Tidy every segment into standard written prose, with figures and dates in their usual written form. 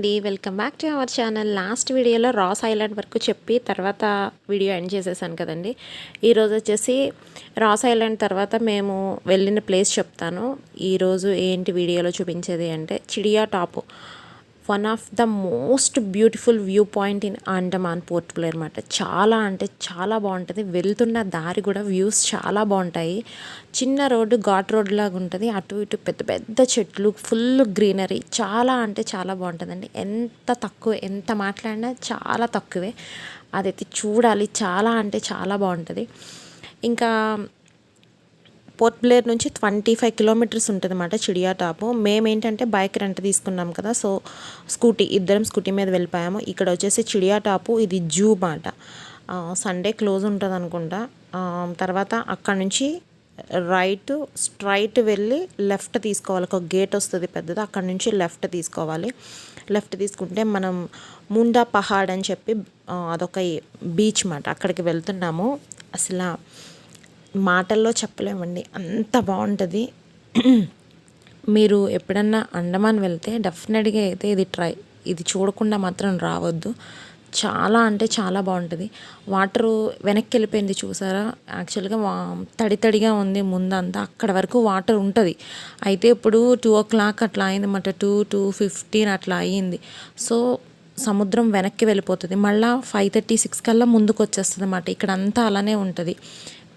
అండి, welcome back to our channel. Last వీడియోలో Ross island వరకు చెప్పి తర్వాత వీడియో ఎండ్ చేసేసాను కదండి. ఈరోజు వచ్చేసి రాస్ ఐలాండ్ తర్వాత మేము వెళ్ళిన ప్లేస్ చెప్తాను. ఈరోజు ఏంటి వీడియోలో చూపించేది అంటే Chidiya Tapu, one of the most beautiful view point in Andaman Port Blair అనమాట. చాలా అంటే చాలా బాగుంటుంది. వెళ్తున్న దారి కూడా వ్యూస్ చాలా బాగుంటాయి. చిన్న రోడ్డు, ఘాట్ రోడ్ లాగా ఉంటుంది. అటు ఇటు పెద్ద పెద్ద చెట్లు, ఫుల్ గ్రీనరీ, చాలా అంటే చాలా బాగుంటుందండి. ఎంత మాట్లాడినా చాలా తక్కువే. అదైతే చూడాలి, చాలా అంటే చాలా బాగుంటుంది. ఇంకా పోర్ట్ బ్లేర్ నుంచి 25 కిలోమీటర్స్ ఉంటుంది అన్నమాట చిడియా టాపు. మేమేంటంటే బైక్ రెంట్ తీసుకున్నాం కదా, సో ఇద్దరం స్కూటీ మీద వెళ్ళిపోయాము. ఇక్కడ వచ్చేసి చిడియా టాపు, ఇది జూ మాట. సండే క్లోజ్ ఉంటుంది అనుకుంటా. తర్వాత అక్కడ నుంచి స్ట్రైట్ వెళ్ళి లెఫ్ట్ తీసుకోవాలి. ఒక గేట్ వస్తుంది పెద్దది, అక్కడ నుంచి లెఫ్ట్ తీసుకోవాలి. లెఫ్ట్ తీసుకుంటే మనం ముండా పహాడ్ అని చెప్పి అదొక బీచ్ మాట, అక్కడికి వెళ్తున్నాము. అసలు మాటల్లో చెప్పలేమండి, అంత బాగుంటుంది. మీరు ఎప్పుడన్నా అండమాన్ వెళ్తే డెఫినెట్గా అయితే ఇది చూడకుండా మాత్రం రావద్దు. చాలా అంటే చాలా బాగుంటుంది. వాటరు వెనక్కి వెళ్ళిపోయింది చూసారా. యాక్చువల్గా తడిగా ఉంది ముందంతా, అక్కడ వరకు వాటర్ ఉంటుంది. అయితే ఇప్పుడు 2 o'clock అట్లా అయింది అన్నమాట. 2:15 అట్లా అయ్యింది. సో సముద్రం వెనక్కి వెళ్ళిపోతుంది. మళ్ళీ 5:30, 6 కల్లా ముందుకు వచ్చేస్తుంది అన్నమాట. ఇక్కడ అంతా అలానే ఉంటుంది.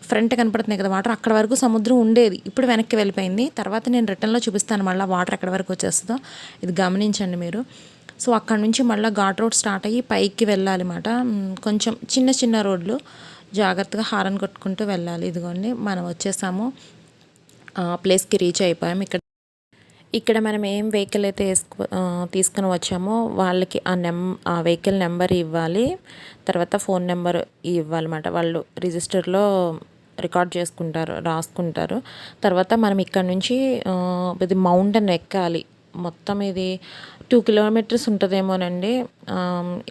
ఫ్రంట్ కనపడుతున్నాయి కదా వాటర్, అక్కడ వరకు సముద్రం ఉండేది, ఇప్పుడు వెనక్కి వెళ్ళిపోయింది. తర్వాత నేను రిటర్న్లో చూపిస్తాను మళ్ళీ వాటర్ ఎక్కడ వరకు వచ్చేస్తుందో, ఇది గమనించండి మీరు. సో అక్కడ నుంచి మళ్ళీ ఘాట్ రోడ్ స్టార్ట్ అయ్యి పైకి వెళ్ళాలి అన్నమాట. కొంచెం చిన్న రోడ్లు, జాగ్రత్తగా హారన్ కొట్టుకుంటూ వెళ్ళాలి. ఇదిగోండి మనం వచ్చేసాము, ప్లేస్కి రీచ్ అయిపోయాము. ఇక్కడ మనం ఏం వెహికల్ అయితే తీసుకుని వచ్చామో వాళ్ళకి ఆ వెహికల్ నెంబర్ ఇవ్వాలి, తర్వాత ఫోన్ నెంబర్ ఇవ్వాలన్నమాట. వాళ్ళు రిజిస్టర్లో రికార్డ్ చేసుకుంటారు, రాసుకుంటారు. తర్వాత మనం ఇక్కడ నుంచి ఇది మౌంటైన్ ఎక్కాలి. మొత్తం ఇది 2 kilometers ఉంటుందేమోనండి.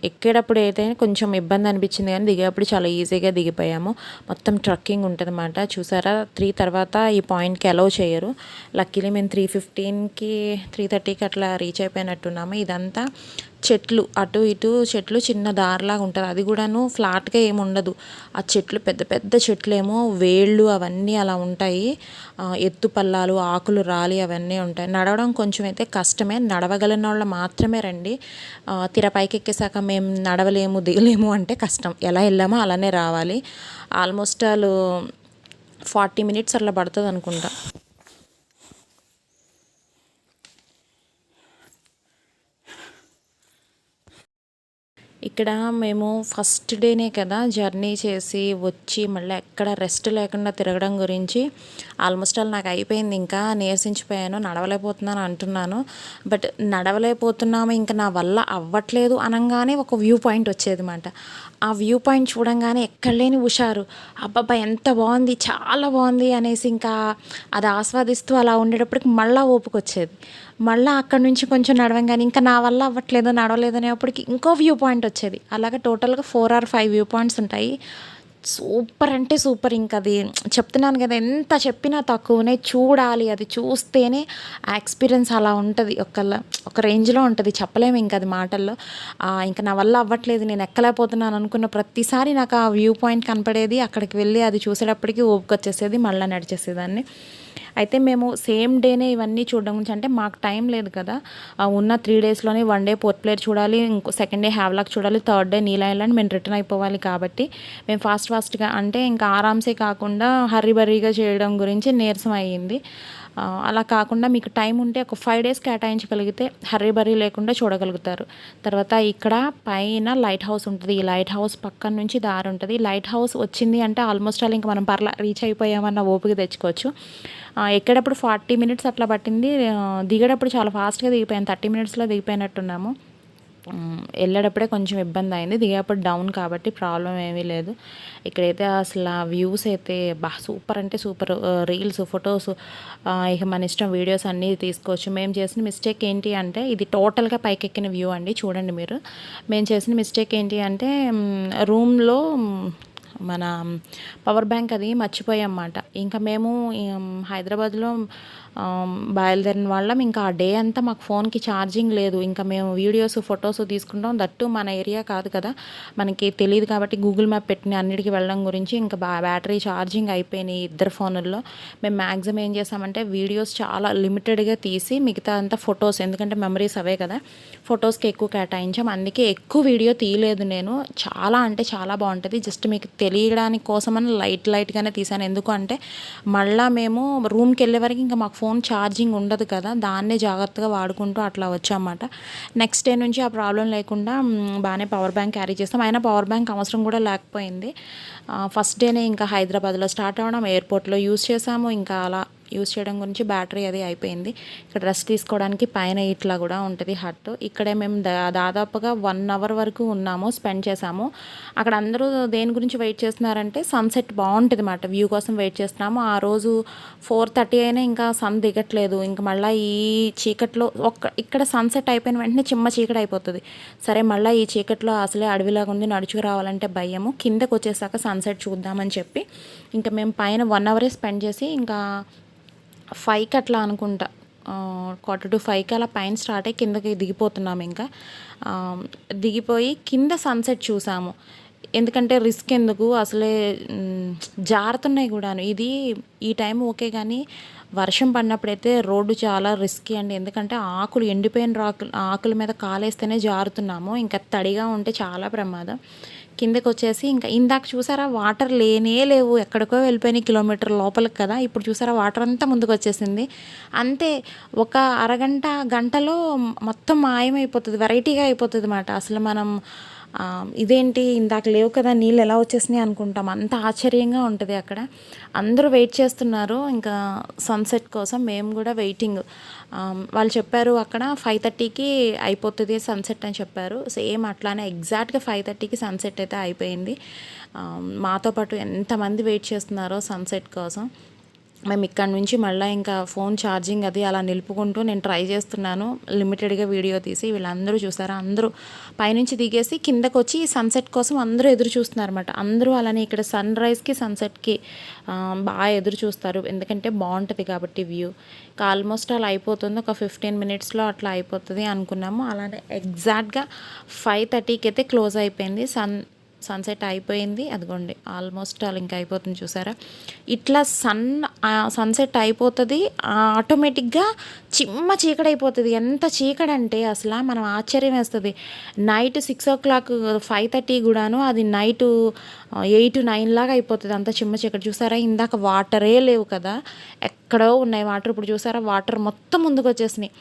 ఎక్కేటప్పుడు అయితే కొంచెం ఇబ్బంది అనిపించింది, కానీ దిగేటప్పుడు చాలా ఈజీగా దిగిపోయాము. మొత్తం ట్రక్కింగ్ ఉంటుంది అన్నమాట. చూసారా, 3 తర్వాత ఈ పాయింట్కి అలౌ చేయరు. లక్కీలీ మేము 3:15కి 3:30కి అట్లా రీచ్ అయిపోయినట్టున్నాము. ఇదంతా చెట్లు, అటు ఇటు చెట్లు, చిన్న దారిలాగా ఉంటుంది. అది కూడాను ఫ్లాట్గా ఏమి ఉండదు. ఆ చెట్లు పెద్ద పెద్ద చెట్లు ఏమో వేళ్ళు అవన్నీ అలా ఉంటాయి. ఎత్తు పల్లాలు, ఆకులు రాలి అవన్నీ ఉంటాయి. నడవడం కొంచెం అయితే కష్టమే, నడవగలిగిన వాళ్ళు మాత్రమే రండి. పైకి ఎక్కేసాక మేము నడవలేము, దిగలేము అంటే కష్టం. ఎలా వెళ్ళామో అలానే రావాలి. ఆల్మోస్ట్ 40 minutes అట్లా పడుతుంది అనుకుంటా. ఇక్కడ మేము ఫస్ట్ డేనే కదా జర్నీ చేసి వచ్చి మళ్ళీ ఎక్కడ రెస్ట్ లేకుండా తిరగడం గురించి ఆల్మోస్ట్ నాకు అయిపోయింది. ఇంకా నీరసించిపోయాను, నడవలేకపోతున్నాను అంటున్నాను. బట్ నడవలేకపోతున్నాము, ఇంకా నా వల్ల అవ్వట్లేదు అనగానే ఒక వ్యూ పాయింట్ వచ్చేది అన్నమాట. ఆ వ్యూ పాయింట్ చూడంగానే ఎక్కడ లేని హుషారు, అబ్బాబ్బా ఎంత బాగుంది, చాలా బాగుంది అనేసి ఇంకా అది ఆస్వాదిస్తూ అలా ఉండేటప్పటికి మళ్ళీ ఓపిక వచ్చేది. మళ్ళీ అక్కడి నుంచి కొంచెం నడవంగానే ఇంకా నా వల్ల అవ్వట్లేదు, నడవలేదు అనేప్పటికి ఇంకో వ్యూ పాయింట్ వచ్చేది. అలాగే టోటల్గా 4 or 5 వ్యూ పాయింట్స్ ఉంటాయి. సూపర్ అంటే సూపర్. ఇంకా అది చెప్తున్నాను కదా, ఎంత చెప్పినా తక్కువనే. చూడాలి, అది చూస్తేనే ఆ ఎక్స్పీరియన్స్ అలా ఉంటుంది, ఒక రేంజ్లో ఉంటుంది, చెప్పలేము ఇంకా అది మాటల్లో. ఇంకా నా వల్ల అవ్వట్లేదు, నేను ఎక్కలేకపోతున్నాను అనుకున్న ప్రతిసారి నాకు ఆ వ్యూ పాయింట్ కనపడేది. అక్కడికి వెళ్ళి అది చూసేటప్పటికి ఓపిక వచ్చేసేది, మళ్ళీ నడిచేసేదాన్ని. అయితే మేము సేమ్ డేనే ఇవన్నీ చూడడం గురించి, అంటే మాకు టైం లేదు కదా, ఉన్న 3 daysలోనే 1 day పోర్ట్ బ్లేర్ చూడాలి, ఇంకో 2nd day హ్యావ్లాక్ చూడాలి, 3rd day నీల్ ఐలాండ్ మేము రిటర్న్ అయిపోవాలి. కాబట్టి మేము ఫాస్ట్గా అంటే ఇంకా ఆరామ్సే కాకుండా హర్రీబర్రీగా చేయడం గురించి నీరసం అయ్యింది. అలా కాకుండా మీకు టైం ఉంటే ఒక 5 days కేటాయించగలిగితే హర్రీబర్రీ లేకుండా చూడగలుగుతారు. తర్వాత ఇక్కడ పైన లైట్ హౌస్ ఉంటుంది. ఈ లైట్ హౌస్ పక్కన నుంచి దారి ఉంటుంది. లైట్ హౌస్ వచ్చింది అంటే ఆల్మోస్ట్ ఇంకా మనం రీచ్ అయిపోయామన్న ఓపిక తెచ్చుకోవచ్చు. ఎక్కేటప్పుడు 40 minutes అట్లా పట్టింది, దిగేటప్పుడు చాలా ఫాస్ట్గా దిగిపోయాను, 30 minutesలో దిగిపోయినట్టున్నాము. వెళ్ళేటప్పుడే కొంచెం ఇబ్బంది అయింది, దిగేటప్పుడు డౌన్ కాబట్టి ప్రాబ్లం ఏమీ లేదు. ఇక్కడైతే అసలు ఆ వ్యూస్ అయితే సూపర్ అంటే సూపర్. రీల్స్, ఫొటోస్, ఇక మన ఇష్టం వీడియోస్ అన్నీ తీసుకోవచ్చు. మేము చేసిన మిస్టేక్ ఏంటి అంటే, ఇది టోటల్గా పైకెక్కిన వ్యూ అండి, చూడండి మీరు. మేము చేసిన మిస్టేక్ ఏంటి అంటే, రూమ్లో మన పవర్ బ్యాంక్ అది మర్చిపోయాం అన్నమాట. ఇంకా మేము హైదరాబాద్లో బయలుదేరిన వాళ్ళం. ఇంకా ఆ డే అంతా మాకు ఫోన్కి ఛార్జింగ్ లేదు. ఇంకా మేము వీడియోస్ ఫొటోస్ తీసుకుంటాం. దట్టు మన ఏరియా కాదు కదా, మనకి తెలియదు కాబట్టి గూగుల్ మ్యాప్ పెట్టిన అన్నిటికీ వెళ్ళడం గురించి ఇంకా బ్యాటరీ ఛార్జింగ్ అయిపోయినాయి ఇద్దరు ఫోనుల్లో. మేము మ్యాక్సిమం ఏం చేసామంటే వీడియోస్ చాలా లిమిటెడ్గా తీసి మిగతా అంతా ఫొటోస్, ఎందుకంటే మెమరీస్ అవే కదా, ఫొటోస్కి ఎక్కువ కేటాయించాం. అందుకే ఎక్కువ వీడియో తీయలేదు నేను. చాలా అంటే చాలా బాగుంటుంది. జస్ట్ మీకు తెలియడానికి కోసమని లైట్గానే తీసాను. ఎందుకు అంటే మళ్ళీ మేము రూమ్కి వెళ్ళే వరకు ఇంకా మాకు ఫోన్ ఛార్జింగ్ ఉండదు కదా, దాన్నే జాగ్రత్తగా వాడుకుంటూ అట్లా వచ్చామన్నమాట. నెక్స్ట్ డే నుంచి ఆ ప్రాబ్లం లేకుండా బాగానే పవర్ బ్యాంక్ క్యారీ చేస్తాం. అయినా పవర్ బ్యాంక్ అవసరం కూడా లేకపోయింది. ఫస్ట్ డేనే ఇంకా హైదరాబాద్లో స్టార్ట్ అవ్వడం, ఎయిర్పోర్ట్లో యూజ్ చేసాము. ఇంకా అలా యూజ్ చేయడం గురించి బ్యాటరీ అది అయిపోయింది. ఇక్కడ డ్రెస్ తీసుకోవడానికి పైన ఇట్లా కూడా ఉంటుంది హట్. ఇక్కడే మేము దాదాపుగా 1 అవర్ వరకు ఉన్నాము, స్పెండ్ చేసాము. అక్కడ అందరూ దేని గురించి వెయిట్ చేస్తున్నారంటే సన్సెట్ బాగుంటుంది అన్నమాట, వ్యూ కోసం వెయిట్ చేస్తున్నాము. ఆ రోజు 4:30 అయినా ఇంకా సన్ దిగట్లేదు. ఇంకా మళ్ళీ ఈ చీకట్లో ఇక్కడ సన్సెట్ అయిపోయిన వెంటనే చీకటి అయిపోతుంది. సరే మళ్ళీ ఈ చీకట్లో అసలే అడవిలాగా ఉంది, నడుచుకు రావాలంటే భయము. కిందకు వచ్చేసాక సన్సెట్ చూద్దామని చెప్పి ఇంకా మేము పైన 1 అవరే స్పెండ్ చేసి ఇంకా 5కి అట్లా అనుకుంటా, 4:45కి అలా పైన స్టార్ట్ అయ్యి కిందకి దిగిపోతున్నాము. ఇంకా దిగిపోయి కింద సన్సెట్ చూసాము. ఎందుకంటే రిస్క్ ఎందుకు, అసలే జారుతున్నాయి కూడాను. ఇది ఈ టైం ఓకే, కానీ వర్షం పడినప్పుడైతే రోడ్డు చాలా రిస్కీ అండి. ఎందుకంటే ఆకులు, ఎండిపోయిన ఆకుల మీద కాలేస్తేనే జారుతున్నాము. ఇంకా తడిగా ఉంటే చాలా ప్రమాదం. కిందకి వచ్చేసి ఇంకా ఇందాక చూసారా వాటర్ లేనే లేవు, ఎక్కడికో వెళ్ళిపోయినాయి, కిలోమీటర్ లోపలికి కదా. ఇప్పుడు చూసారా వాటర్ అంతా ముందుకు వచ్చేసింది. అంతే ఒక అరగంట గంటలో మొత్తం మాయమైపోతుంది, వెరైటీగా అయిపోతుంది అన్నమాట. అసలు మనం ఇదేంటి ఇందాక లేవు కదా నీళ్ళు ఎలా వచ్చేసినాయి అనుకుంటాం, అంత ఆశ్చర్యంగా ఉంటుంది. అక్కడ అందరూ వెయిట్ చేస్తున్నారు ఇంకా సన్సెట్ కోసం, మేము కూడా వెయిటింగ్. వాళ్ళు చెప్పారు అక్కడ 5:30కి అయిపోతుంది సన్సెట్ అని చెప్పారు. సేమ్ అట్లానే ఎగ్జాక్ట్గా 5:30కి సన్సెట్ అయితే అయిపోయింది. మాతో పాటు ఎంతమంది వెయిట్ చేస్తున్నారో సన్సెట్ కోసం. మేము ఇక్కడ నుంచి మళ్ళీ ఇంకా ఫోన్ ఛార్జింగ్ అది అలా నిలుపుకుంటూ నేను ట్రై చేస్తున్నాను లిమిటెడ్గా వీడియో తీసి. వీళ్ళందరూ చూసారా, అందరూ పైనుంచి దిగేసి కిందకు వచ్చి సన్సెట్ కోసం అందరూ ఎదురు చూస్తున్నారు అనమాట. అందరూ అలానే ఇక్కడ సన్ రైజ్కి సన్సెట్కి బాగా ఎదురు చూస్తారు, ఎందుకంటే బాగుంటుంది కాబట్టి వ్యూ. ఆల్మోస్ట్ అలా అయిపోతుంది, ఒక 15 మినిట్స్లో అట్లా అయిపోతుంది అనుకున్నాము. అలానే ఎగ్జాక్ట్గా 5:30కి అయితే క్లోజ్ అయిపోయింది. సన్సెట్ అయిపోయింది. అదిగోండి ఆల్మోస్ట్ అలా ఇంకా అయిపోతుంది చూసారా. ఇట్లా సన్సెట్ అయిపోతుంది, ఆటోమేటిక్గా చీకటి అయిపోతుంది. ఎంత చీకటి అంటే అసలు మనం ఆశ్చర్యం వేస్తుంది. నైట్ 6 o'clock 5:30 కూడాను అది నైట్ 8, 9 లాగా అయిపోతుంది, అంత చీకటి. చూసారా ఇందాక వాటరే లేవు కదా, ఎక్కడో ఉన్నాయి వాటర్. ఇప్పుడు చూసారా వాటర్ మొత్తం ముందుకు వచ్చేసినాయి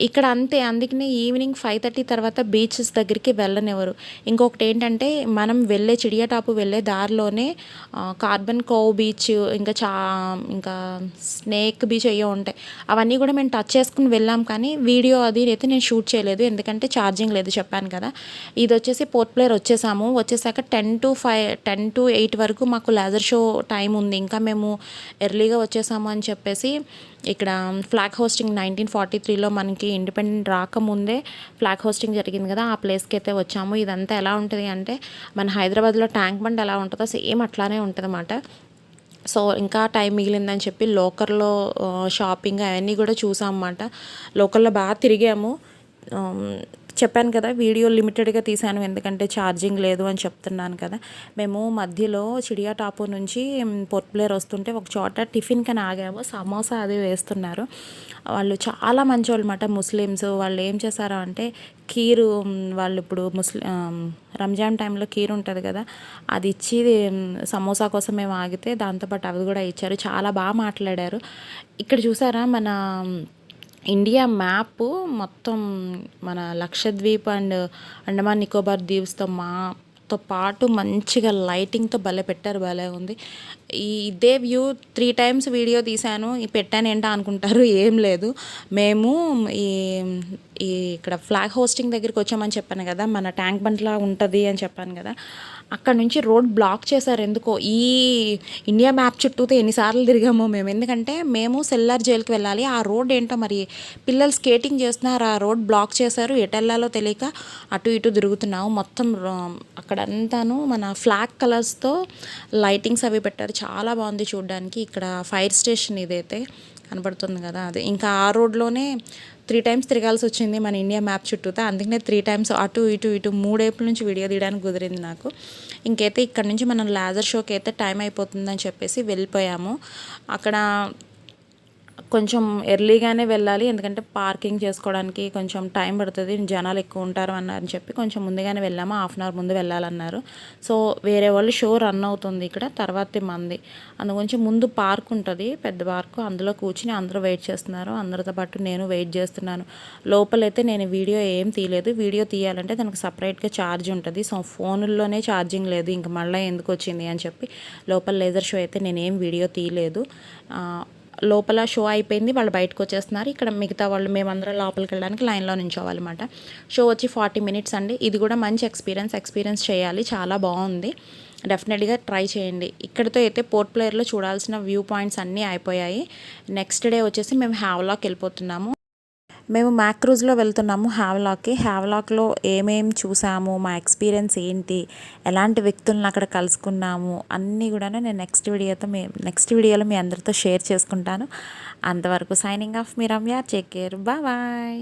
ఇక్కడ. అంతే, అందుకనే ఈవినింగ్ 5:30 తర్వాత బీచెస్ దగ్గరికి వెళ్ళనివ్వరు. ఇంకొకటి ఏంటంటే మనం వెళ్ళే చిడియాటాపు వెళ్ళే దారిలోనే కార్బన్ కోవ్ బీచ్, ఇంకా స్నేక్ బీచ్ అయ్యో ఉంటాయి. అవన్నీ కూడా మేము టచ్ చేసుకుని వెళ్ళాం, కానీ వీడియో అది అయితే నేను షూట్ చేయలేదు, ఎందుకంటే ఛార్జింగ్ లేదు చెప్పాను కదా. ఇది వచ్చేసి పోర్ట్ బ్లెయిర్ వచ్చేసాక 10 to 8 వరకు మాకు లేజర్ షో టైం ఉంది. ఇంకా మేము ఎర్లీగా వచ్చేసాము అని చెప్పేసి ఇక్కడ ఫ్లాగ్ హోస్టింగ్ 1943లో మనకి ఇండిపెండెంట్ రాకముందే ఫ్లాగ్ హోస్టింగ్ జరిగింది కదా, ఆ ప్లేస్కి అయితే వచ్చాము. ఇదంతా ఎలా ఉంటుంది అంటే మన హైదరాబాద్లో ట్యాంక్ బండ్ ఎలా ఉంటుందో సేమ్ అట్లానే ఉంటుంది అన్నమాట. సో ఇంకా టైం మిగిలిందని చెప్పి లోకల్లో షాపింగ్ అవన్నీ కూడా చూసాం అన్నమాట. లోకల్లో బాగా తిరిగాము. చెప్పాను కదా వీడియో లిమిటెడ్గా తీసాను, ఎందుకంటే ఛార్జింగ్ లేదు అని చెప్తున్నాను కదా. మేము మధ్యలో చిడియాటాపు నుంచి పోర్ట్ బ్లెయిర్ వస్తుంటే ఒక చోట టిఫిన్కి ఆగాము. సమోసా అది వేస్తున్నారు. వాళ్ళు చాలా మంచోళ్ళు అన్నమాట, ముస్లిమ్స్. వాళ్ళు ఏం చేశారు అంటే కీరు, వాళ్ళు ఇప్పుడు రంజాన్ టైంలో కీరు ఉంటుంది కదా, అది ఇచ్చి సమోసా కోసం మేము ఆగితే దాంతోపాటు అవి కూడా ఇచ్చారు. చాలా బాగా మాట్లాడారు. ఇక్కడ చూసారా మన ఇండియా మ్యాప్ మొత్తం మన లక్షద్వీప్ అండ్ అండమాన్ నికోబార్ దీవ్స్తో పాటు మంచిగా లైటింగ్తో భలే పెట్టారు, భలే ఉంది. ఇదే వ్యూ 3 times వీడియో తీశాను, పెట్టాను ఏంటో అనుకుంటారు, ఏం లేదు. మేము ఇక్కడ ఫ్లాగ్ హోస్టింగ్ దగ్గరికి వచ్చామని చెప్పాను కదా, మన ట్యాంక్ బండ్లా ఉంటుంది అని చెప్పాను కదా, అక్కడ నుంచి రోడ్ బ్లాక్ చేశారు ఎందుకో. ఈ ఇండియా మ్యాప్ చుట్టూతో ఎన్నిసార్లు తిరిగామో మేము, ఎందుకంటే మేము సెల్లార్ జైలుకి వెళ్ళాలి. ఆ రోడ్ ఏంటో మరి పిల్లలు స్కేటింగ్ చేస్తున్నారు, ఆ రోడ్ బ్లాక్ చేశారు. ఎటు వెళ్ళాలో తెలియక అటు ఇటు తిరుగుతున్నాము. మొత్తం అక్కడంతాను మన ఫ్లాగ్ కలర్స్తో లైటింగ్స్ అవి పెట్టారు, చాలా బాగుంది చూడడానికి. ఇక్కడ ఫైర్ స్టేషన్ ఇదైతే కనబడుతుంది కదా అది. ఇంకా ఆ రోడ్లోనే 3 టైమ్స్ తిరగాల్సి వచ్చింది మన ఇండియా మ్యాప్ చుట్టూతా. అందుకనే 3 టైమ్స్ అటు ఇటు 3 వైపుల నుంచి వీడియో తీయడానికి కుదిరింది నాకు. ఇంకైతే ఇక్కడ నుంచి మనం లేజర్ షోకి అయితే టైం అయిపోతుందని చెప్పేసి వెళ్ళిపోయాము. అక్కడ కొంచెం ఎర్లీగానే వెళ్ళాలి, ఎందుకంటే పార్కింగ్ చేసుకోవడానికి కొంచెం టైం పడుతుంది, జనాలు ఎక్కువ ఉంటారు అన్నారని చెప్పి కొంచెం ముందుగానే వెళ్ళాము. 1/2 అవర్ ముందు వెళ్ళాలన్నారు. సో వేరే వాళ్ళు షో రన్ అవుతుంది ఇక్కడ, తర్వాతే మంది. అందుగురించి ముందు పార్క్ ఉంటుంది, పెద్ద పార్క్, అందులో కూర్చుని అందరూ వెయిట్ చేస్తున్నారు. అందరితో పాటు నేను వెయిట్ చేస్తున్నాను. లోపలైతే నేను వీడియో ఏం తీయలేదు. వీడియో తీయాలంటే దానికి సపరేట్గా ఛార్జ్ ఉంటుంది. సో ఫోన్లోనే ఛార్జింగ్ లేదు, ఇంక మళ్ళీ ఎందుకు వచ్చింది అని చెప్పి లోపల లేజర్ షో అయితే నేనేం వీడియో తీయలేదు. లోపల షో అయిపోయింది, వాళ్ళు బయటకు వచ్చేస్తున్నారు. ఇక్కడ మిగతా వాళ్ళు మేమందరం లోపలికి వెళ్ళడానికి లైన్లో నించోవాలన్నమాట. షో వచ్చి 40 మినిట్స్ అండి. ఇది కూడా మంచి ఎక్స్పీరియన్స్ చేయాలి, చాలా బాగుంది. డెఫినెట్గా ట్రై చేయండి. ఇక్కడితో అయితే పోర్ట్ ప్లేయర్లో చూడాల్సిన వ్యూ పాయింట్స్ అన్నీ అయిపోయాయి. నెక్స్ట్ డే వచ్చేసి మేము హ్యావ్లాక్ వెళ్ళిపోతున్నాము. మేము మ్యాక్రూజ్లో వెళ్తున్నాము హ్యావ్లాక్కి. హ్యావ్లాక్లో ఏమేం చూసాము, మా ఎక్స్పీరియన్స్ ఏంటి, ఎలాంటి వ్యక్తులను అక్కడ కలుసుకున్నాము అన్నీ కూడా నేను నెక్స్ట్ వీడియోలో మీ అందరితో షేర్ చేసుకుంటాను. అంతవరకు సైనింగ్ ఆఫ్ మీ రమ్య. Take care, bye.